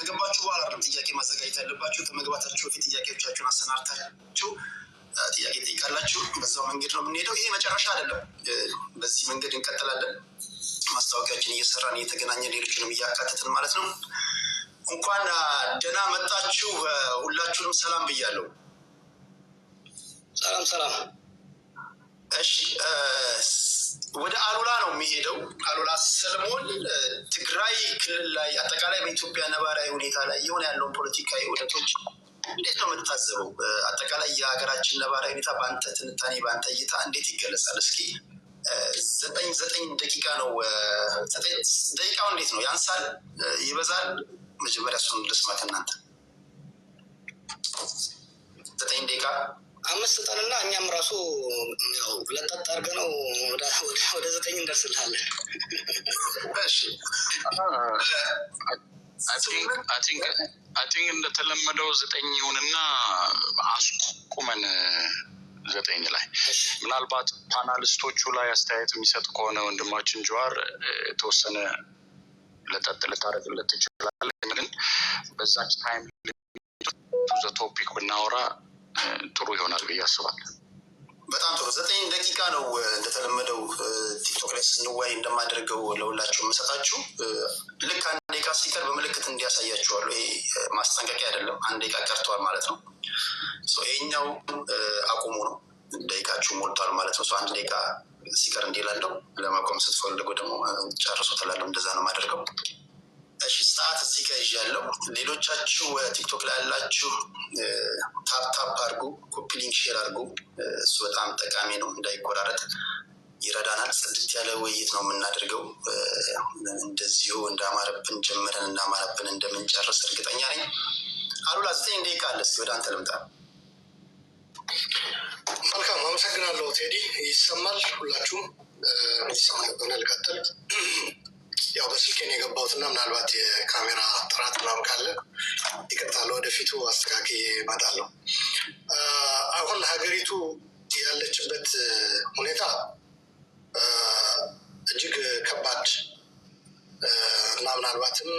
ከገባችሁ በኋላ ነው ጥያቄ ማዘጋጀት ያለባችሁ። ከመግባታችሁ በፊት ጥያቄዎቻችሁን አሰናድታችሁ ጥያቄ ጠይቃላችሁ። በዛው መንገድ ነው የምንሄደው። ይሄ መጨረሻ አይደለም። በዚህ መንገድ እንቀጥላለን። ማስታወቂያችን እየሰራን እየተገናኘን ሌሎችንም እያካተትን ማለት ነው። እንኳን ደህና መጣችሁ። ሁላችሁንም ሰላም ብያለሁ። ሰላም። እሺ፣ ወደ አሉላ ነው የሚሄደው። አሉላ ሰለሞን ትግራይ ክልል ላይ አጠቃላይ በኢትዮጵያ ነባራዊ ሁኔታ ላይ የሆነ ያለውን ፖለቲካዊ ውደቶች እንዴት ነው የምታዘበው? አጠቃላይ የሀገራችን ነባራዊ ሁኔታ በአንተ ትንታኔ፣ በአንተ እይታ እንዴት ይገለጻል? እስኪ 9 ደቂቃ ነው። 9 ደቂቃው እንዴት ነው? ያንሳል? ይበዛል? መጀመሪያ እሱን ልስማት እናንተ። 9 ደቂቃ 5 ጠንና እኛም ራሱ ያው ለጠጥ አድርገነው ወደ 9 እንደርስልሃለን። እሺ I think እንደተለመደው 9 ይሁንና አስቁመን 9 ላይ ምናልባት ፓናሊስቶቹ ላይ አስተያየት የሚሰጥ ከሆነ ወንድማችን ጀዋር የተወሰነ ለጠጥ ልታረግለት ይችላል። ግን በዛች ታይም ቱ ቶፒክ ብናወራ ጥሩ ይሆናል ብዬ አስባለሁ። በጣም ጥሩ። 9 ደቂቃ ነው እንደተለመደው ቲክቶክ ላይ ስንወያይ እንደማደርገው ለሁላችሁ የምሰጣችሁ። ልክ 1 ደቂቃ ሲቀር በምልክት እንዲያሳያችኋለሁ። ይሄ ማስጠንቀቂያ አይደለም። 1 ደቂቃ ቀርቷል ማለት ነው። ይሄኛው አቁሙ ነው። ደቂቃችሁ ሞልቷል ማለት ነው። 1 ደቂቃ ሲቀር እንዲላለው ለማቆም ስትፈልጉ ደግሞ ጨርሶ ትላለሁ። እንደዛ ነው የማደርገው። እሺ፣ ሰዓት እዚህ ጋር ይዣለሁ። ሌሎቻችሁ ቲክቶክ ላይ ያላችሁ ታፕ አድርጉ፣ ኮፒ ሊንክ ሼር አድርጉ። እሱ በጣም ጠቃሚ ነው፣ እንዳይቆራረጥ ይረዳናል። ጽድት ያለ ውይይት ነው የምናደርገው። እንደዚሁ እንዳማረብን ጀምረን እንዳማረብን እንደምንጨርስ እርግጠኛ ነኝ። አሉላ 9 ደቂቃ አለ። እስኪ ወደ አንተ ልምጣ። መልካም፣ አመሰግናለሁ ቴዲ። ይሰማል? ሁላችሁም ይሰማል? ልቀጥል። ያው በስልኬን የገባሁትና ምናልባት የካሜራ ጥራት ምናምን ካለ ይቀጥላል። ወደፊቱ አስተካክዬ እመጣለሁ። አሁን ሀገሪቱ ያለችበት ሁኔታ እጅግ ከባድ እና ምናልባትም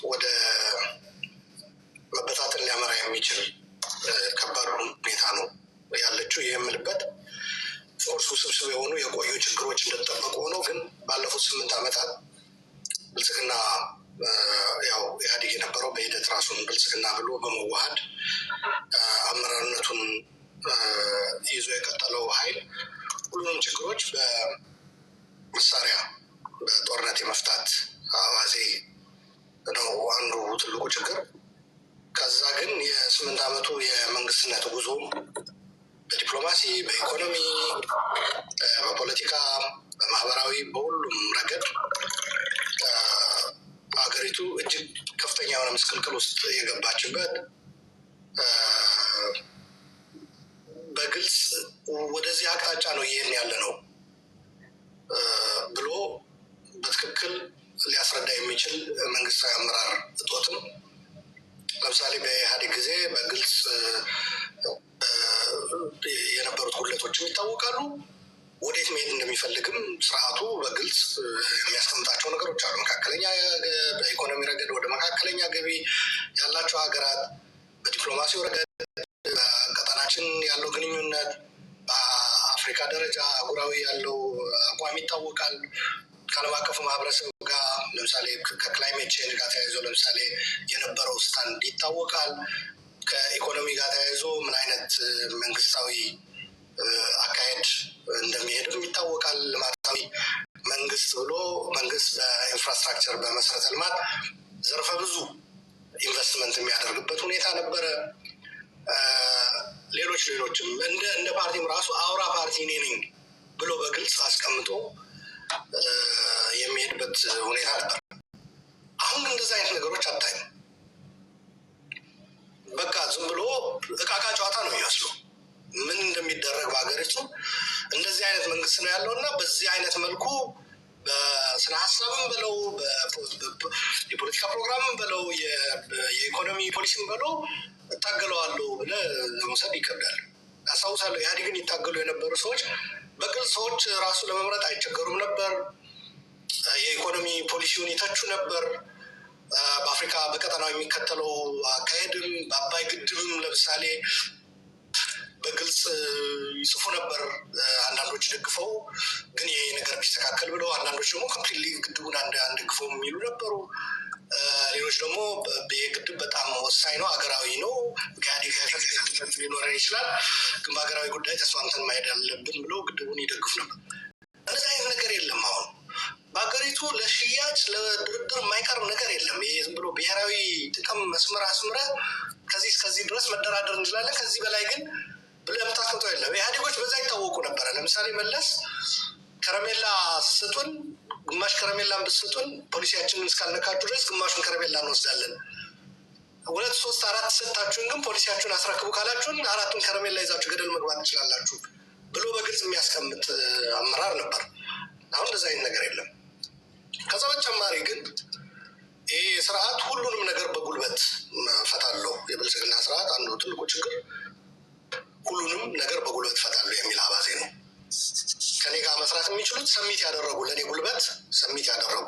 ወደ መበታተን ሊያመራ የሚችል ከባድ ሁኔታ ነው ያለችው። ይህ የምልበት ፎርስ ውስብስብ የሆኑ የቆዩ ችግሮች እንደተጠበቁ ሆነው ግን ባለፉት 8 ዓመታት ብልጽግና ያው ኢህአዴግ የነበረው በሂደት ራሱን ብልጽግና ብሎ በመዋሃድ አመራርነቱን ይዞ የቀጠለው ኃይል ሁሉንም ችግሮች በመሳሪያ በጦርነት የመፍታት አዋዜ ነው አንዱ ትልቁ ችግር። ከዛ ግን የ8 ዓመቱ የመንግስትነት ጉዞ በዲፕሎማሲ፣ በኢኮኖሚ፣ በፖለቲካ፣ በማህበራዊ በሁሉም ረገድ ሀገሪቱ እጅግ ከፍተኛ የሆነ ምስቅልቅል ውስጥ የገባችበት በግልጽ ወደዚህ አቅጣጫ ነው ይሄን ያለ ነው ብሎ በትክክል ሊያስረዳ የሚችል መንግስታዊ አመራር እጦትም ለምሳሌ በኢህአዴግ ጊዜ በግልጽ የነበሩት ጉድለቶችም ይታወቃሉ። ወዴት መሄድ እንደሚፈልግም ስርዓቱ በግልጽ የሚያስቀምጣቸው ነገሮች አሉ። መካከለኛ በኢኮኖሚ ረገድ ወደ መካከለኛ ገቢ ያላቸው ሀገራት፣ በዲፕሎማሲው ረገድ በቀጠናችን ያለው ግንኙነት፣ በአፍሪካ ደረጃ አህጉራዊ ያለው አቋም ይታወቃል። ከዓለም አቀፉ ማህበረሰብ ጋር ለምሳሌ ከክላይሜት ቼንጅ ጋር ተያይዞ ለምሳሌ የነበረው ስታንድ ይታወቃል። ከኢኮኖሚ ጋር ተያይዞ ምን አይነት መንግስታዊ አካሄድ እንደሚሄድም ይታወቃል። ልማታዊ መንግስት ብሎ መንግስት በኢንፍራስትራክቸር በመሰረተ ልማት ዘርፈ ብዙ ኢንቨስትመንት የሚያደርግበት ሁኔታ ነበረ። ሌሎችም እንደ ፓርቲም ራሱ አውራ ፓርቲ እኔ ነኝ ብሎ በግልጽ አስቀምጦ የሚሄድበት ሁኔታ ነበር። አሁን እንደዚህ አይነት ነገሮች አታይም። በቃ ዝም ብሎ እቃቃ ጨዋታ ነው የሚመስለው። ምን እንደሚደረግ በሀገሪቱ እንደዚህ አይነት መንግስት ነው ያለው እና በዚህ አይነት መልኩ በስነ ሀሳብም በለው የፖለቲካ ፕሮግራምም በለው የኢኮኖሚ ፖሊሲም በለው እታገለዋለሁ ብለህ ለመውሰድ ይከብዳል። አስታውሳለሁ ኢህአዴግን ይታገሉ የነበሩ ሰዎች በግልጽ ሰዎች ራሱ ለመምረጥ አይቸገሩም ነበር። የኢኮኖሚ ፖሊሲውን ይተቹ ነበር። በአፍሪካ በቀጠናው የሚከተለው አካሄድም በአባይ ግድብም ለምሳሌ በግልጽ ይጽፉ ነበር። አንዳንዶች ደግፈው ግን ይሄ ነገር ቢስተካከል ብለው፣ አንዳንዶች ደግሞ ኮምፕሊትሊ ግድቡን አንደግፈው የሚሉ ነበሩ። ሌሎች ደግሞ ግድብ በጣም ወሳኝ ነው፣ ሀገራዊ ነው፣ ከኢህአዴግ ሊኖረን ይችላል፣ ግን በሀገራዊ ጉዳይ ተስማምተን ማሄድ ያለብን ብለው ግድቡን ይደግፉ ነበር። እንደዚህ አይነት ነገር የለም። አሁን በሀገሪቱ ለሽያጭ ለድርድር የማይቀርብ ነገር የለም። ይሄ ዝም ብሎ ብሔራዊ ጥቅም መስመር አስምረ ከዚህ እስከዚህ ድረስ መደራደር እንችላለን፣ ከዚህ በላይ ግን ብለህ የምታስቀምጠው የለም። ኢህአዴጎች በዛ ይታወቁ ነበረ። ለምሳሌ መለስ ከረሜላ ስጡን፣ ግማሽ ከረሜላን ብትሰጡን ፖሊሲያችንን እስካልነካችሁ ድረስ ግማሹን ከረሜላ እንወስዳለን፣ 2 3 4 ሰጣችሁን ግን ፖሊሲያችሁን አስረክቡ ካላችሁን 4ቱን ከረሜላ ይዛችሁ ገደል መግባት ትችላላችሁ ብሎ በግልጽ የሚያስቀምጥ አመራር ነበር። አሁን እንደዛ አይነት ነገር የለም። ከዛ በተጨማሪ ግን ይሄ ስርዓት ሁሉንም ነገር በጉልበት ፈታለሁ፣ የብልጽግና ስርዓት አንዱ ትልቁ ችግር ሁሉንም ነገር በጉልበት ፈታለሁ የሚል አባዜ ነው። ከኔ ጋር መስራት የሚችሉት ሰሚት ያደረጉ ለእኔ ጉልበት ሰሚት ያደረጉ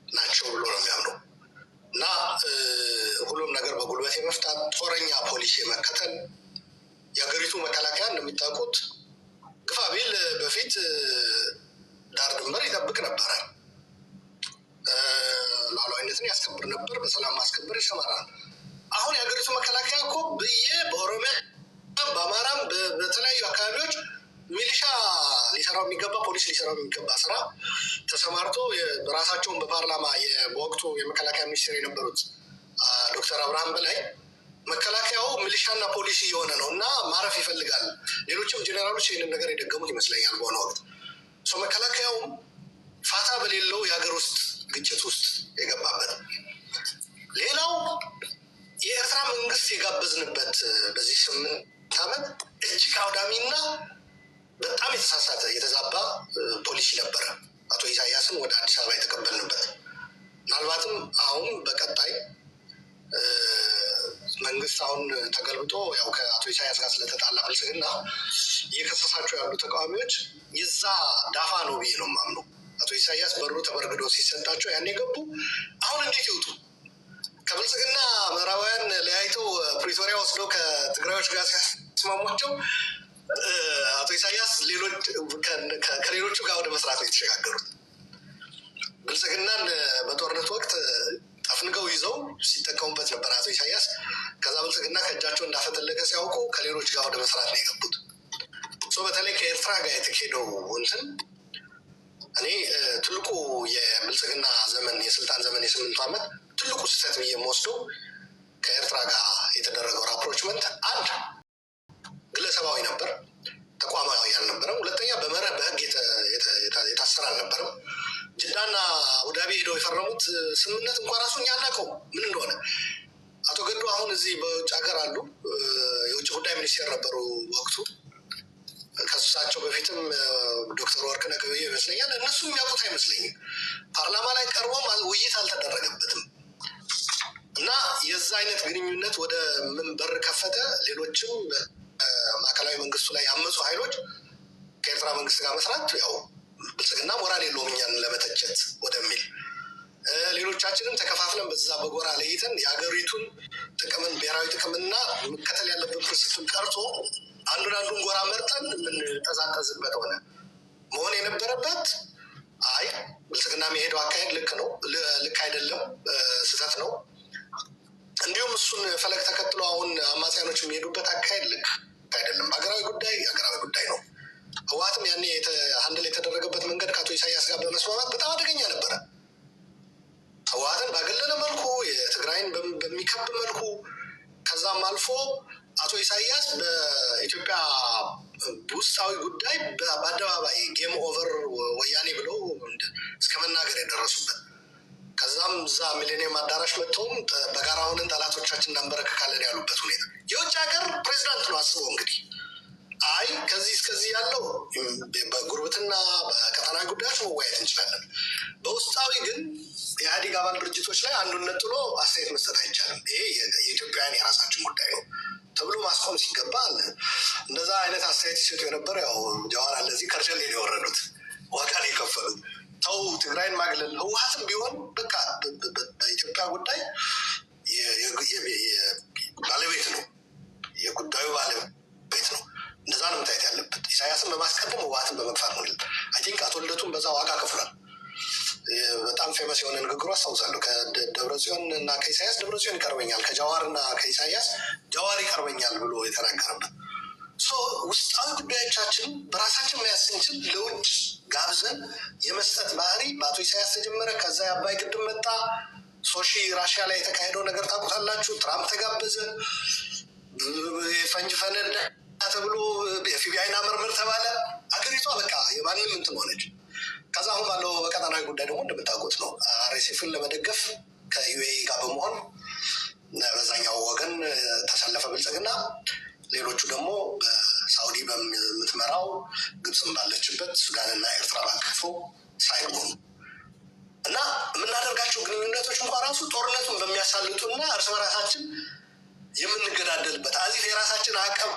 ናቸው ብሎ ነው የሚያምነው እና ሁሉም ነገር በጉልበት የመፍታት ጦረኛ ፖሊሲ የመከተል የሀገሪቱ መከላከያ እንደሚታወቁት ግፋ ቢል በፊት ዳር ድንበር ይጠብቅ ነበረ፣ ሉዓላዊነትን ያስከብር ነበር፣ በሰላም ማስከበር ይሰማራል። አሁን የሀገሪቱ መከላከያ እኮ በኦሮሚያ በአማራም በተለያዩ አካባቢዎች ሚሊሻ ሊሰራው የሚገባ ፖሊስ ሊሰራው የሚገባ ስራ ተሰማርቶ ራሳቸውን በፓርላማ በወቅቱ የመከላከያ ሚኒስቴር የነበሩት ዶክተር አብርሃም በላይ መከላከያው ሚሊሻና ፖሊስ እየሆነ ነው እና ማረፍ ይፈልጋል። ሌሎችም ጄኔራሎች ይህንን ነገር የደገሙት ይመስለኛል በሆነ ወቅት። መከላከያውም ፋታ በሌለው የሀገር ውስጥ ግጭት ውስጥ የገባበት። ሌላው የኤርትራ መንግስት የጋበዝንበት በዚህ 8 ዓመት እጅግ አውዳሚና በጣም የተሳሳተ የተዛባ ፖሊሲ ነበረ። አቶ ኢሳያስን ወደ አዲስ አበባ የተቀበልንበት ምናልባትም አሁን በቀጣይ መንግስት አሁን ተገልብጦ ያው ከአቶ ኢሳያስ ጋር ስለተጣላ ብልጽግና እየከሰሳቸው ያሉ ተቃዋሚዎች የዛ ዳፋ ነው ብዬ ነው የማምነው። አቶ ኢሳያስ በሩ ተበርግዶ ሲሰጣቸው ያኔ ገቡ። አሁን እንዴት ይውጡ? ከብልጽግና ምዕራባውያን ለያይተው ፕሪቶሪያ ወስደው ከትግራዮች ጋር ሲያስማሟቸው አቶ ኢሳያስ ከሌሎቹ ጋር ወደ መስራት ነው የተሸጋገሩት። ብልጽግናን በጦርነት ወቅት ጠፍንገው ይዘው ሲጠቀሙበት ነበር አቶ ኢሳያስ። ከዛ ብልጽግና ከእጃቸው እንዳፈተለቀ ሲያውቁ ከሌሎች ጋር ወደ መስራት ነው የገቡት። በተለይ ከኤርትራ ጋር የተካሄደው እንትን እኔ ትልቁ የብልጽግና ዘመን የስልጣን ዘመን የ8 ዓመት ትልቁ ስህተት ብዬ የምወስደው ከኤርትራ ጋር የተደረገው ራፕሮችመንት አንድ ግለሰባዊ ነበር፣ ተቋማዊ አልነበረም። ሁለተኛ በመርህ በህግ የታሰረ አልነበረም። ጅዳና አቡዳቢ ሄደው የፈረሙት ስምምነት እንኳን ራሱ እኛ አናውቀውም ምን እንደሆነ። አቶ ገዱ አሁን እዚህ በውጭ ሀገር አሉ፣ የውጭ ጉዳይ ሚኒስቴር ነበሩ ወቅቱ። ከእሳቸው በፊትም ዶክተር ወርቅነህ ገበየሁ ይመስለኛል። እነሱ የሚያውቁት አይመስለኝም። ፓርላማ ላይ ቀርቦም ውይይት አልተደረገበትም እና የዛ አይነት ግንኙነት ወደ ምን በር ከፈተ? ሌሎችም ማዕከላዊ መንግስቱ ላይ ያመፁ ኃይሎች ከኤርትራ መንግስት ጋር መስራት ያው ብልጽግና ሞራል የለውም እኛን ለመተቸት ወደሚል፣ ሌሎቻችንም ተከፋፍለን በዛ በጎራ ለይተን የሀገሪቱን ጥቅምን ብሔራዊ ጥቅምና መከተል ያለብን ፕሪንሲፕል ቀርቶ አንዱን ጎራ መርጠን የምንጠዛጠዝበት ሆነ። መሆን የነበረበት አይ ብልጽግና የሚሄደው አካሄድ ልክ ነው፣ ልክ አይደለም፣ ስህተት ነው። እንዲሁም እሱን ፈለግ ተከትሎ አሁን አማጽያኖች የሚሄዱበት አካሄድ ልክ አይደለም። ሀገራዊ ጉዳይ ሀገራዊ ጉዳይ ነው። ህወሓትም ያኔ አንድ ላይ የተደረገበት መንገድ ከአቶ ኢሳያስ ጋር በመስማማት በጣም አደገኛ ነበረ። ህወሓትን ባገለለ መልኩ፣ የትግራይን በሚከብ መልኩ፣ ከዛም አልፎ አቶ ኢሳያስ በኢትዮጵያ ውስጣዊ ጉዳይ በአደባባይ ጌም ኦቨር ወያኔ ብለው እስከ መናገር የደረሱበት፣ ከዛም እዛ ሚሌኒየም አዳራሽ መጥተውም በጋራ ሆነን ጠላቶቻችን እናንበረከካለን ያሉበት ሁኔታ። የውጭ ሀገር ፕሬዚዳንት ነው አስበው እንግዲህ። አይ ከዚህ እስከዚህ ያለው በጉርብትና በቀጠናዊ ጉዳዮች መወያየት እንችላለን። በውስጣዊ ግን የኢህአዴግ አባል ድርጅቶች ላይ አንዱን ነጥሎ አስተያየት መስጠት አይቻልም። ይሄ የኢትዮጵያውያን የራሳችን ጉዳይ ነው ተብሎ ማስቆም ሲገባ እንደዛ አይነት አስተያየት ሲሰጡ የነበረ ያው ጀዋር አለ እዚህ ከርቸሌ ነው የወረዱት፣ ዋጋ ነው የከፈሉት። ተው ትግራይን ማግለል። ህወሓትም ቢሆን በቃ በኢትዮጵያ የኢትዮጵያ ጉዳይ ባለቤት ነው፣ የጉዳዩ ባለቤት ነው። እንደዛ ነው መታየት ያለበት። ኢሳያስን በማስቀደም ህወሓትን በመግፋት ነው። አይ ቲንክ አቶ ልደቱም በዛ ዋጋ ከፍሏል። በጣም ፌመስ የሆነ ንግግሩ አስታውሳለሁ። ከደብረጽዮን እና ከኢሳያስ ደብረጽዮን ይቀርበኛል፣ ከጃዋር እና ከኢሳያስ ጃዋር ይቀርበኛል ብሎ የተናገረበት። ውስጣዊ ጉዳዮቻችን በራሳችን መያዝ ስንችል ለውጭ ጋብዘን የመስጠት ባህሪ በአቶ ኢሳያስ ተጀመረ። ከዛ የአባይ ግድብ መጣ። ሶሺ ራሽያ ላይ የተካሄደው ነገር ታውቁታላችሁ። ትራምፕ ተጋበዘ፣ የፈንጅ ፈነዳ ተብሎ የኤፍቢአይና ምርምር ተባለ። አገሪቷ በቃ የማንም እንትን ሆነች። ከዛ አሁን ባለው በቀጠናዊ ጉዳይ ደግሞ እንደምታውቁት ነው አርኤስኤፍን ለመደገፍ ከዩኤኢ ጋር በመሆን በዛኛው ወገን ተሰለፈ ብልጽግና። ሌሎቹ ደግሞ በሳውዲ በምትመራው ግብፅም ባለችበት ሱዳንና ኤርትራ ባቀፉ ሳይሆኑ እና የምናደርጋቸው ግንኙነቶች እንኳን ራሱ ጦርነቱን በሚያሳልጡና እርስ በራሳችን የምንገዳደልበት አዚፍ የራሳችን አቅም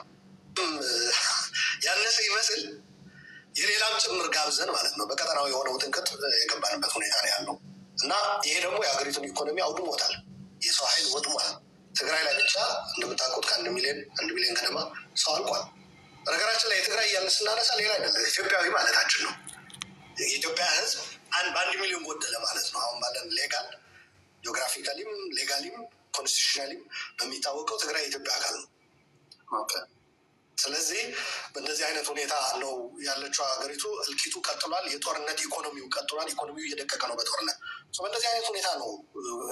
ያነሰ ይመስል የሌላም ጭምር ጋብዘን ማለት ነው በቀጠናው የሆነው ጥንቅጥ የገባንበት ሁኔታ ነው ያለው እና ይሄ ደግሞ የሀገሪቱን ኢኮኖሚ አውድሞታል። የሰው ኃይል ወድሟል። ትግራይ ላይ ብቻ እንደምታውቁት ከ1 ሚሊዮን ገደማ ሰው አልቋል። በነገራችን ላይ የትግራይ እያልን ስናነሳ ሌላ አይደለም ኢትዮጵያዊ ማለታችን ነው። የኢትዮጵያ ሕዝብ በ1 ሚሊዮን ጎደለ ማለት ነው። አሁን ባለን ሌጋል ጂኦግራፊካሊም ሌጋሊም ኮንስቲቱሽናሊም በሚታወቀው ትግራይ የኢትዮጵያ አካል ነው። ስለዚህ በእንደዚህ አይነት ሁኔታ ነው ያለችው ሀገሪቱ። እልቂቱ ቀጥሏል። የጦርነት ኢኮኖሚው ቀጥሏል። ኢኮኖሚው እየደቀቀ ነው በጦርነት። በእንደዚህ አይነት ሁኔታ ነው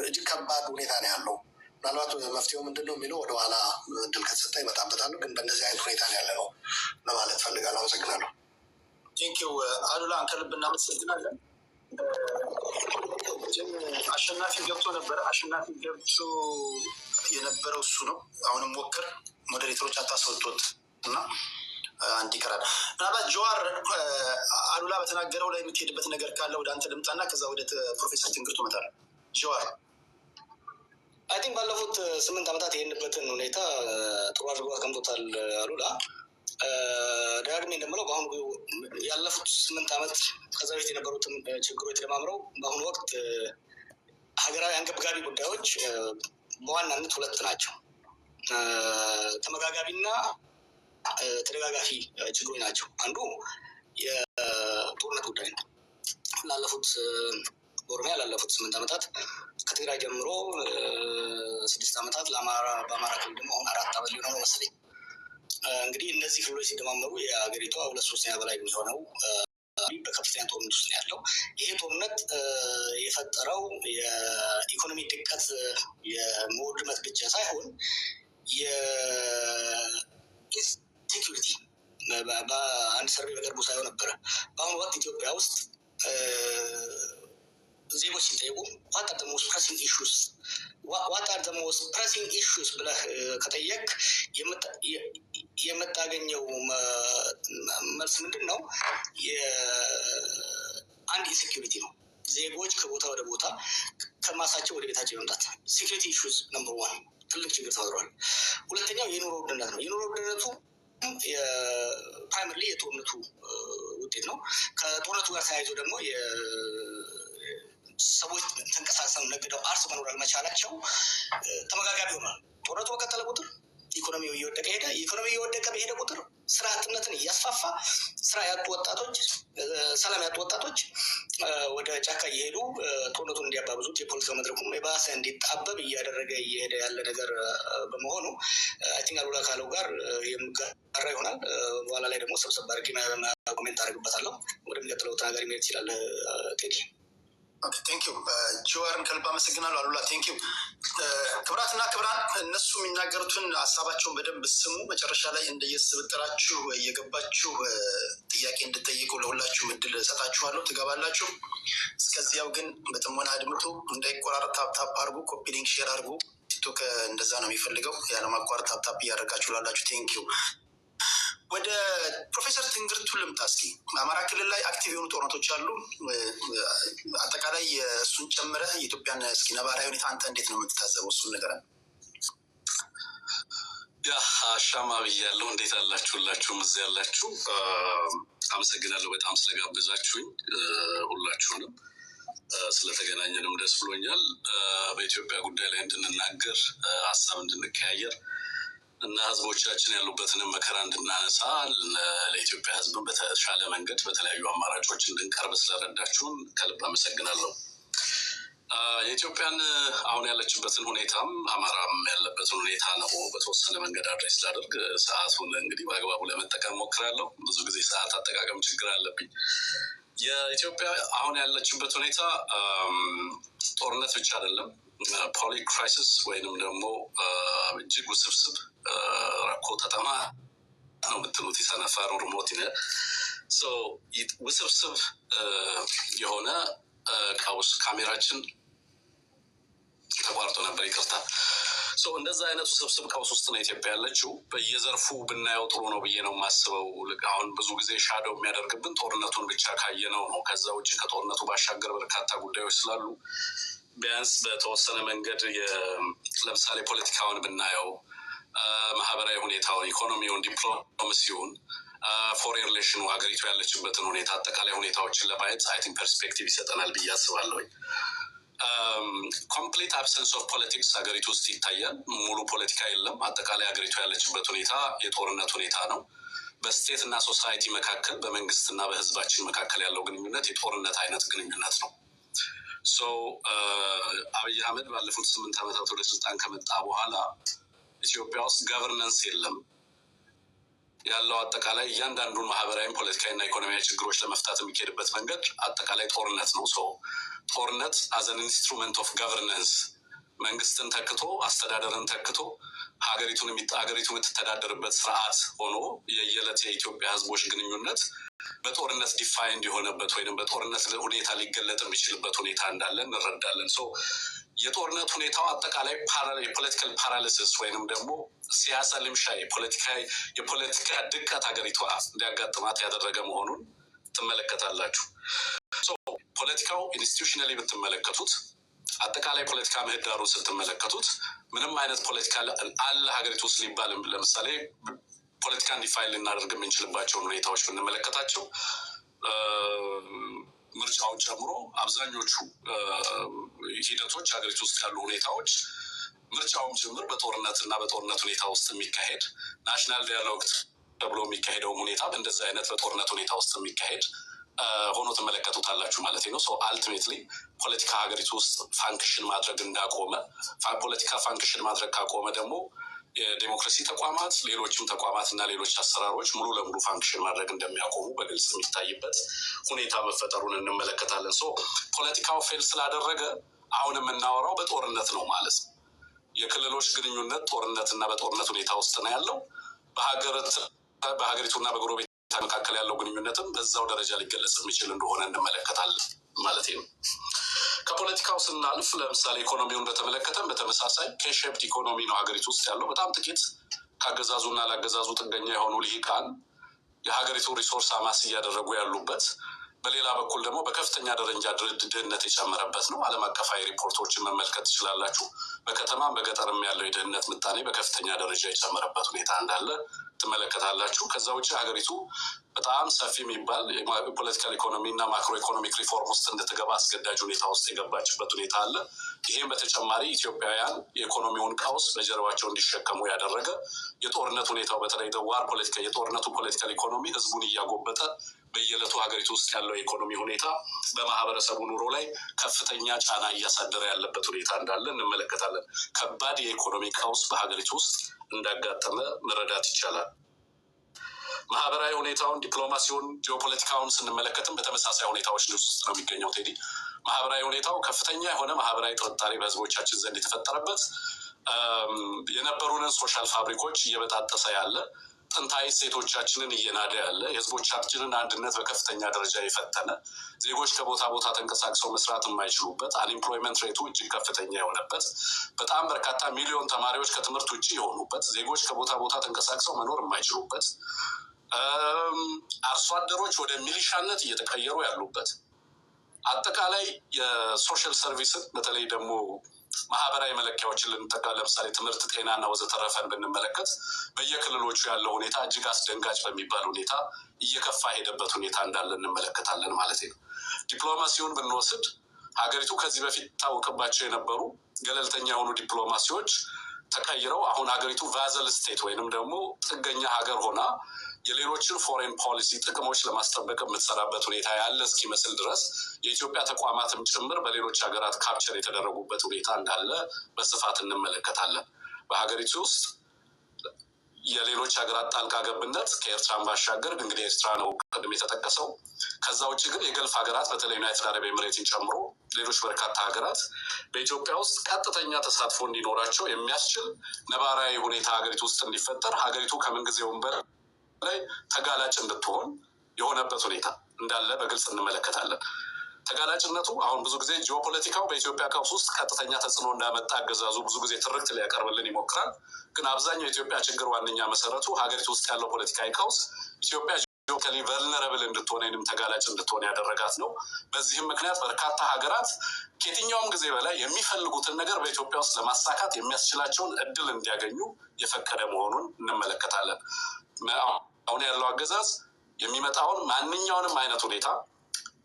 እጅግ ከባድ ሁኔታ ነው ያለው። ምናልባት መፍትሄው ምንድን ነው የሚለው ወደኋላ እድል ከተሰጠ ይመጣበታሉ። ግን በእንደዚህ አይነት ሁኔታ ያለ ነው ለማለት ፈልጋለሁ። አመሰግናለሁ። ቴንኪው አሉላ፣ ከልብ እናመሰግናለን። አሸናፊ ገብቶ ነበረ። አሸናፊ ገብቶ የነበረው እሱ ነው። አሁንም ሞክር ሞዴሬተሮች አታስወጡት እና አንድ ይቀራል። ምናልባት ጀዋር አሉላ በተናገረው ላይ የምትሄድበት ነገር ካለ ወደ አንተ ልምጣና ከዛ ወደ ፕሮፌሰር ትንግርቱ እመጣለሁ። ጀዋር አይ ቲንክ ባለፉት 8 ዓመታት ይሄንበትን ሁኔታ ጥሩ አድርጎ አስቀምጦታል አሉላ። ደጋግሜ እንደምለው በአሁኑ ያለፉት 8 ዓመት ከዛ በፊት የነበሩትን ችግሮች ተደማምረው በአሁኑ ወቅት ሀገራዊ አንገብጋቢ ጉዳዮች በዋናነት 2 ናቸው። ተመጋጋቢና ተደጋጋፊ ችግሮች ናቸው። አንዱ የጦርነት ጉዳይ ነው። በኦሮሚያ ላለፉት 8 ዓመታት ከትግራይ ጀምሮ 6 ዓመታት በአማራ ክልል ደግሞ አሁን 4 ዓመት ሊሆነው ነው መሰለኝ። እንግዲህ እነዚህ ክልሎች ሲደማመሩ የሀገሪቷ 2/3 በላይ የሚሆነው በከፍተኛ ጦርነት ውስጥ ያለው ይሄ ጦርነት የፈጠረው የኢኮኖሚ ድቀት የመውድመት ብቻ ሳይሆን የኢንሴኪሪቲ በአንድ ሰርቬይ በቅርቡ ሳይሆን ነበረ። በአሁኑ ወቅት ኢትዮጵያ ውስጥ ዜጎች ሲጠይቁ ዋት አር ዘ ሞስት ፕሬሲንግ ኢሹስ ብለህ ከጠየቅ የምታገኘው መልስ ምንድን ነው? አንድ ኢንሴኪሪቲ ነው። ዜጎች ከቦታ ወደ ቦታ ከማሳቸው ወደ ቤታቸው የመምጣት ሴኪሪቲ ኢሹስ ነምበር 1 ትልቅ ችግር ተፈጥሯል። ሁለተኛው የኑሮ ውድነት ነው። የኑሮ ውድነቱ ፕራይመሪሊ የጦርነቱ ውጤት ነው። ከጦርነቱ ጋር ተያይዞ ደግሞ ሰዎች ተንቀሳቅሰው ነግደው አርስ መኖር አልመቻላቸው ተመጋጋቢ ሆኗል። ጦርነቱ በቀጠለ ቁጥር ኢኮኖሚው እየወደቀ ሄደ። ኢኮኖሚ እየወደቀ በሄደ ቁጥር ስራ አጥነትን እያስፋፋ ስራ ያጡ ወጣቶች፣ ሰላም ያጡ ወጣቶች ወደ ጫካ እየሄዱ ጦርነቱን እንዲያባብዙት የፖለቲካ መድረኩም የባሰ እንዲጣበብ እያደረገ እየሄደ ያለ ነገር በመሆኑ አይ ቲንክ አሉላ ካለው ጋር የምጋራ ይሆናል። በኋላ ላይ ደግሞ ሰብሰብ አድርጌ ኮሜንት አደርግበታለሁ። ወደሚቀጥለው ተናጋሪ መሄድ ይችላል ቴዲ። ቴንኪው ጀዋርን ከልብ አመሰግናለሁ። አሉላ ቴንኪው። ክብራትና ክብራን እነሱ የሚናገሩትን ሀሳባቸውን በደንብ ስሙ። መጨረሻ ላይ እንደየስብጥራችሁ እየገባችሁ ጥያቄ እንድጠይቁ ለሁላችሁም እድል እሰጣችኋለሁ፣ ትገባላችሁ። እስከዚያው ግን በጥሞና አድምጡ፣ እንዳይቆራረጥ ታፕታፕ አድርጉ፣ ኮፒ ሊንክ ሼር አድርጉ። ቲክቶክ እንደዛ ነው የሚፈልገው፣ ያለማቋረጥ ታፕታፕ እያደረጋችሁ ላላችሁ ቴንኪው። ወደ ፕሮፌሰር ትንግርቱ ልምጣ። እስኪ አማራ ክልል ላይ አክቲቭ የሆኑ ጦርነቶች አሉ። አጠቃላይ እሱን ጨምረህ የኢትዮጵያን እስኪ ነባራዊ ሁኔታ አንተ እንዴት ነው የምትታዘበው? እሱን ነገር አሻማ ብያለሁ። እንዴት አላችሁላችሁም? እዚያ ያላችሁ አመሰግናለሁ በጣም ስለጋበዛችሁኝ ሁላችሁንም። ስለተገናኘንም ደስ ብሎኛል። በኢትዮጵያ ጉዳይ ላይ እንድንናገር ሀሳብ እንድንቀያየር እና ህዝቦቻችን ያሉበትን መከራ እንድናነሳ ለኢትዮጵያ ህዝብ በተሻለ መንገድ በተለያዩ አማራጮች እንድንቀርብ ስለረዳችሁን ከልብ አመሰግናለሁ። የኢትዮጵያን አሁን ያለችበትን ሁኔታም አማራም ያለበትን ሁኔታ ነው በተወሰነ መንገድ አድሬስ ላደርግ ሰዓቱን እንግዲህ በአግባቡ ለመጠቀም ሞክራለሁ። ብዙ ጊዜ ሰዓት አጠቃቀም ችግር አለብኝ። የኢትዮጵያ አሁን ያለችበት ሁኔታ ጦርነት ብቻ አይደለም፣ ፖሊቲክ ክራይሲስ ወይንም ደግሞ እጅግ ውስብስብ ረኮ ተጠማ ነው የምትሉት የሰነፈሩ ሪሞት ውስብስብ የሆነ ቀውስ ካሜራችን ተቋርጦ ነበር፣ ይቅርታ። እንደዛ አይነት ውስብስብ ቀውስ ውስጥ ነው ኢትዮጵያ ያለችው። በየዘርፉ ብናየው ጥሩ ነው ብዬ ነው የማስበው። አሁን ብዙ ጊዜ ሻዶው የሚያደርግብን ጦርነቱን ብቻ ካየነው ነው። ከዛ ውጭ ከጦርነቱ ባሻገር በርካታ ጉዳዮች ስላሉ ቢያንስ በተወሰነ መንገድ ለምሳሌ ፖለቲካውን ብናየው፣ ማህበራዊ ሁኔታውን፣ ኢኮኖሚውን፣ ዲፕሎማሲውን፣ ፎሬን ሪሌሽኑ፣ ሀገሪቱ ያለችበትን ሁኔታ፣ አጠቃላይ ሁኔታዎችን ለማየት አይ ቲንክ ፐርስፔክቲቭ ይሰጠናል ብዬ አስባለሁ። ኮምፕሊት አብሰንስ ኦፍ ፖለቲክስ ሀገሪቱ ውስጥ ይታያል። ሙሉ ፖለቲካ የለም። አጠቃላይ ሀገሪቱ ያለችበት ሁኔታ የጦርነት ሁኔታ ነው። በስቴት እና ሶሳይቲ መካከል፣ በመንግስትና በህዝባችን መካከል ያለው ግንኙነት የጦርነት አይነት ግንኙነት ነው። አብይ አህመድ ባለፉት 8 ዓመታት ወደ ስልጣን ከመጣ በኋላ ኢትዮጵያ ውስጥ ገቨርነንስ የለም። ያለው አጠቃላይ እያንዳንዱን ማህበራዊ፣ ፖለቲካዊና ኢኮኖሚያዊ ችግሮች ለመፍታት የሚካሄድበት መንገድ አጠቃላይ ጦርነት ነው። ጦርነት አዘን ኢንስትሩመንት ኦፍ ገቨርነንስ መንግስትን ተክቶ አስተዳደርን ተክቶ ሀገሪቱ የምትተዳደርበት ስርዓት ሆኖ የየዕለት የኢትዮጵያ ህዝቦች ግንኙነት በጦርነት ዲፋይንድ የሆነበት ወይም በጦርነት ሁኔታ ሊገለጥ የሚችልበት ሁኔታ እንዳለ እንረዳለን። የጦርነት ሁኔታው አጠቃላይ የፖለቲካል ፓራሊሲስ ወይንም ደግሞ ሲያሳ ልምሻ የፖለቲካ ድቀት ሀገሪቷ እንዲያጋጥማት ያደረገ መሆኑን ትመለከታላችሁ። ፖለቲካው ኢንስቲቱሽናሊ ብትመለከቱት፣ አጠቃላይ ፖለቲካ ምህዳሩ ስትመለከቱት ምንም አይነት ፖለቲካ አለ ሀገሪቱ ውስጥ ሊባልም ለምሳሌ ፖለቲካን ዲፋይን ልናደርግ የምንችልባቸውን ሁኔታዎች ብንመለከታቸው ምርጫውን ጨምሮ አብዛኞቹ ሂደቶች ሀገሪቱ ውስጥ ያሉ ሁኔታዎች ምርጫውን ጭምር በጦርነትና በጦርነት ሁኔታ ውስጥ የሚካሄድ ናሽናል ዳያሎግ ተብሎ የሚካሄደው ሁኔታ በእንደዚህ አይነት በጦርነት ሁኔታ ውስጥ የሚካሄድ ሆኖ ትመለከቱታላችሁ ማለት ነው። አልቲሜትሊ ፖለቲካ ሀገሪቱ ውስጥ ፋንክሽን ማድረግ እንዳቆመ፣ ፖለቲካ ፋንክሽን ማድረግ ካቆመ ደግሞ የዴሞክራሲ ተቋማት፣ ሌሎችም ተቋማት እና ሌሎች አሰራሮች ሙሉ ለሙሉ ፋንክሽን ማድረግ እንደሚያቆሙ በግልጽ የሚታይበት ሁኔታ መፈጠሩን እንመለከታለን። ፖለቲካው ፌል ስላደረገ አሁን የምናወራው በጦርነት ነው ማለት ነው። የክልሎች ግንኙነት ጦርነትና በጦርነት ሁኔታ ውስጥ ነው ያለው። በሀገሪቱና በጎረቤት መካከል ያለው ግንኙነትም በዛው ደረጃ ሊገለጽ የሚችል እንደሆነ እንመለከታለን ማለት ነው። ከፖለቲካው ስናልፍ ለምሳሌ ኢኮኖሚውን በተመለከተም በተመሳሳይ ከሼፕድ ኢኮኖሚ ነው ሀገሪቱ ውስጥ ያለው። በጣም ጥቂት ካገዛዙና ላገዛዙ ጥገኛ የሆኑ ልሂቃን የሀገሪቱ ሪሶርስ አማስ እያደረጉ ያሉበት፣ በሌላ በኩል ደግሞ በከፍተኛ ደረጃ ድህነት የጨመረበት ነው። ዓለም አቀፋዊ ሪፖርቶችን መመልከት ትችላላችሁ። በከተማም በገጠርም ያለው የድህነት ምጣኔ በከፍተኛ ደረጃ የጨመረበት ሁኔታ እንዳለ ትመለከታላችሁ። ከዛ ውጭ ሀገሪቱ በጣም ሰፊ የሚባል የፖለቲካል ኢኮኖሚ እና ማክሮ ኢኮኖሚክ ሪፎርም ውስጥ እንድትገባ አስገዳጅ ሁኔታ ውስጥ የገባችበት ሁኔታ አለ። ይህም በተጨማሪ ኢትዮጵያውያን የኢኮኖሚውን ቀውስ በጀርባቸው እንዲሸከሙ ያደረገ የጦርነት ሁኔታው በተለይ ዋር ፖለቲካ የጦርነቱ ፖለቲካል ኢኮኖሚ ህዝቡን እያጎበጠ በየዕለቱ ሀገሪቱ ውስጥ ያለው የኢኮኖሚ ሁኔታ በማህበረሰቡ ኑሮ ላይ ከፍተኛ ጫና እያሳደረ ያለበት ሁኔታ እንዳለ እንመለከታለን። ከባድ የኢኮኖሚ ቀውስ በሀገሪቱ ውስጥ እንዳጋጠመ መረዳት ይቻላል። ማህበራዊ ሁኔታውን፣ ዲፕሎማሲውን፣ ጂኦፖለቲካውን ስንመለከትም በተመሳሳይ ሁኔታዎች ውስጥ ነው የሚገኘው። ቴዲ ማህበራዊ ሁኔታው ከፍተኛ የሆነ ማህበራዊ ጥርጣሬ በህዝቦቻችን ዘንድ የተፈጠረበት፣ የነበሩንን ሶሻል ፋብሪኮች እየበጣጠሰ ያለ፣ ጥንታዊ ሴቶቻችንን እየናደ ያለ፣ የህዝቦቻችንን አንድነት በከፍተኛ ደረጃ የፈተነ፣ ዜጎች ከቦታ ቦታ ተንቀሳቅሰው መስራት የማይችሉበት፣ አንኤምፕሎይመንት ሬቱ እጅግ ከፍተኛ የሆነበት፣ በጣም በርካታ ሚሊዮን ተማሪዎች ከትምህርት ውጭ የሆኑበት፣ ዜጎች ከቦታ ቦታ ተንቀሳቅሰው መኖር የማይችሉበት፣ አርሶ አደሮች ወደ ሚሊሻነት እየተቀየሩ ያሉበት፣ አጠቃላይ የሶሻል ሰርቪስን በተለይ ደግሞ ማህበራዊ መለኪያዎችን ልንጠቃ ለምሳሌ ትምህርት፣ ጤናና ወዘተረፈን ብንመለከት በየክልሎቹ ያለው ሁኔታ እጅግ አስደንጋጭ በሚባል ሁኔታ እየከፋ ሄደበት ሁኔታ እንዳለ እንመለከታለን ማለት ነው። ዲፕሎማሲውን ብንወስድ ሀገሪቱ ከዚህ በፊት ታወቅባቸው የነበሩ ገለልተኛ የሆኑ ዲፕሎማሲዎች ተቀይረው አሁን ሀገሪቱ ቫዘል ስቴት ወይንም ደግሞ ጥገኛ ሀገር ሆና የሌሎችን ፎሬን ፖሊሲ ጥቅሞች ለማስጠበቅ የምትሰራበት ሁኔታ ያለ እስኪመስል ድረስ የኢትዮጵያ ተቋማትም ጭምር በሌሎች ሀገራት ካፕቸር የተደረጉበት ሁኔታ እንዳለ በስፋት እንመለከታለን። በሀገሪቱ ውስጥ የሌሎች ሀገራት ጣልቃ ገብነት ከኤርትራን ባሻገር እንግዲህ ኤርትራ ነው ቅድም የተጠቀሰው። ከዛ ውጭ ግን የገልፍ ሀገራት በተለይ ዩናይትድ አረብ ኤምሬትን ጨምሮ ሌሎች በርካታ ሀገራት በኢትዮጵያ ውስጥ ቀጥተኛ ተሳትፎ እንዲኖራቸው የሚያስችል ነባራዊ ሁኔታ ሀገሪቱ ውስጥ እንዲፈጠር ሀገሪቱ ከምንጊዜውም በላይ ተጋላጭ እንድትሆን የሆነበት ሁኔታ እንዳለ በግልጽ እንመለከታለን። ተጋላጭነቱ አሁን ብዙ ጊዜ ጂኦፖለቲካው በኢትዮጵያ ቀውስ ውስጥ ቀጥተኛ ተጽዕኖ እንዳመጣ አገዛዙ ብዙ ጊዜ ትርክት ሊያቀርብልን ይሞክራል። ግን አብዛኛው የኢትዮጵያ ችግር ዋነኛ መሰረቱ ሀገሪቱ ውስጥ ያለው ፖለቲካዊ ቀውስ ኢትዮጵያ ጂኦፖለቲካሊ ቨልነረብል እንድትሆን ወይም ተጋላጭ እንድትሆን ያደረጋት ነው። በዚህም ምክንያት በርካታ ሀገራት ከየትኛውም ጊዜ በላይ የሚፈልጉትን ነገር በኢትዮጵያ ውስጥ ለማሳካት የሚያስችላቸውን እድል እንዲያገኙ የፈቀደ መሆኑን እንመለከታለን። አሁን ያለው አገዛዝ የሚመጣውን ማንኛውንም አይነት ሁኔታ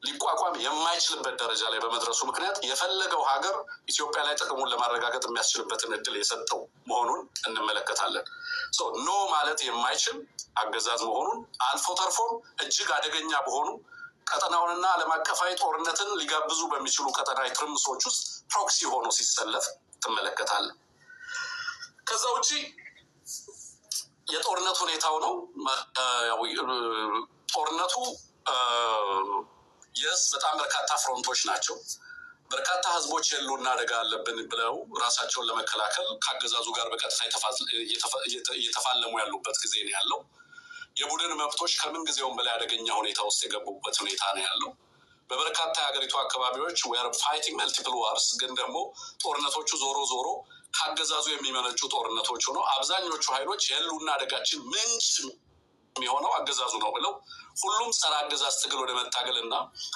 ሊቋቋም የማይችልበት ደረጃ ላይ በመድረሱ ምክንያት የፈለገው ሀገር ኢትዮጵያ ላይ ጥቅሙን ለማረጋገጥ የሚያስችልበትን እድል የሰጠው መሆኑን እንመለከታለን። ኖ ማለት የማይችል አገዛዝ መሆኑን አልፎ ተርፎም እጅግ አደገኛ በሆኑ ቀጠናውንና ዓለም አቀፋዊ ጦርነትን ሊጋብዙ በሚችሉ ቀጠናዊ ትርምሶች ውስጥ ፕሮክሲ ሆኖ ሲሰለፍ ትመለከታለን። ከዛ ውጭ የጦርነት ሁኔታው ነው። ጦርነቱ በጣም በርካታ ፍሮንቶች ናቸው። በርካታ ህዝቦች የሉና አደጋ አለብን ብለው ራሳቸውን ለመከላከል ከአገዛዙ ጋር በቀጥታ እየተፋለሙ ያሉበት ጊዜ ነው ያለው። የቡድን መብቶች ከምን ጊዜውም በላይ አደገኛ ሁኔታ ውስጥ የገቡበት ሁኔታ ነው ያለው። በበርካታ የሀገሪቱ አካባቢዎች ዌር ፋይቲንግ መልቲፕል ዋርስ፣ ግን ደግሞ ጦርነቶቹ ዞሮ ዞሮ ከአገዛዙ የሚመነጩ ጦርነቶች ሆኖ አብዛኞቹ ኃይሎች የሉና አደጋችን ምንጭ የሚሆነው አገዛዙ ነው ብለው ሁሉም ጸረ አገዛዝ ትግል ወደ መታገል እና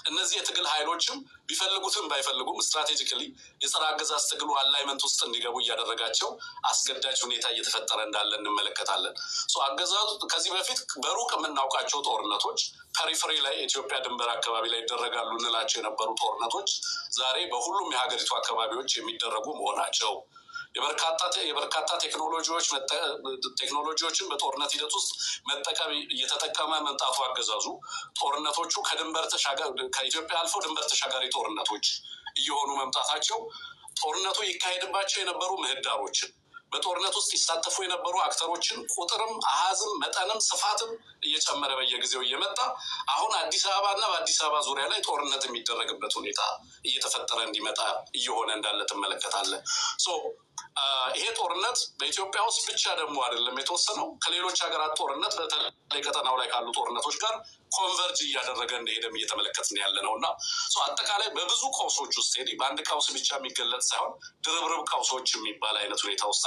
እነዚህ የትግል ኃይሎችም ቢፈልጉትም ባይፈልጉም ስትራቴጂካሊ የጸረ አገዛዝ ትግሉ አላይመንት ውስጥ እንዲገቡ እያደረጋቸው አስገዳጅ ሁኔታ እየተፈጠረ እንዳለ እንመለከታለን። አገዛዙ ከዚህ በፊት በሩቅ የምናውቃቸው ጦርነቶች ፐሪፈሪ ላይ የኢትዮጵያ ድንበር አካባቢ ላይ ይደረጋሉ እንላቸው የነበሩ ጦርነቶች ዛሬ በሁሉም የሀገሪቱ አካባቢዎች የሚደረጉ መሆናቸው፣ የበርካታ ቴክኖሎጂዎችን በጦርነት ሂደት ውስጥ እየተጠቀመ መምጣቱ አገዛዙ ጦርነቶቹ ከኢትዮጵያ አልፈው ድንበር ተሻጋሪ ጦርነቶች እየሆኑ መምጣታቸው ጦርነቱ ይካሄድባቸው የነበሩ ምህዳሮችን በጦርነት ውስጥ ይሳተፉ የነበሩ አክተሮችን ቁጥርም አሃዝም መጠንም ስፋትም እየጨመረ በየጊዜው እየመጣ አሁን አዲስ አበባ እና በአዲስ አበባ ዙሪያ ላይ ጦርነት የሚደረግበት ሁኔታ እየተፈጠረ እንዲመጣ እየሆነ እንዳለ ትመለከታለህ። ይሄ ጦርነት በኢትዮጵያ ውስጥ ብቻ ደግሞ አይደለም የተወሰነው፣ ከሌሎች ሀገራት ጦርነት በተለይ ቀጠናው ላይ ካሉ ጦርነቶች ጋር ኮንቨርጅ እያደረገ እንደሄደም እየተመለከትን ያለ ነው እና አጠቃላይ በብዙ ቀውሶች ውስጥ በአንድ ቀውስ ብቻ የሚገለጽ ሳይሆን ድርብርብ ቀውሶች የሚባል አይነት ሁኔታ ውስጥ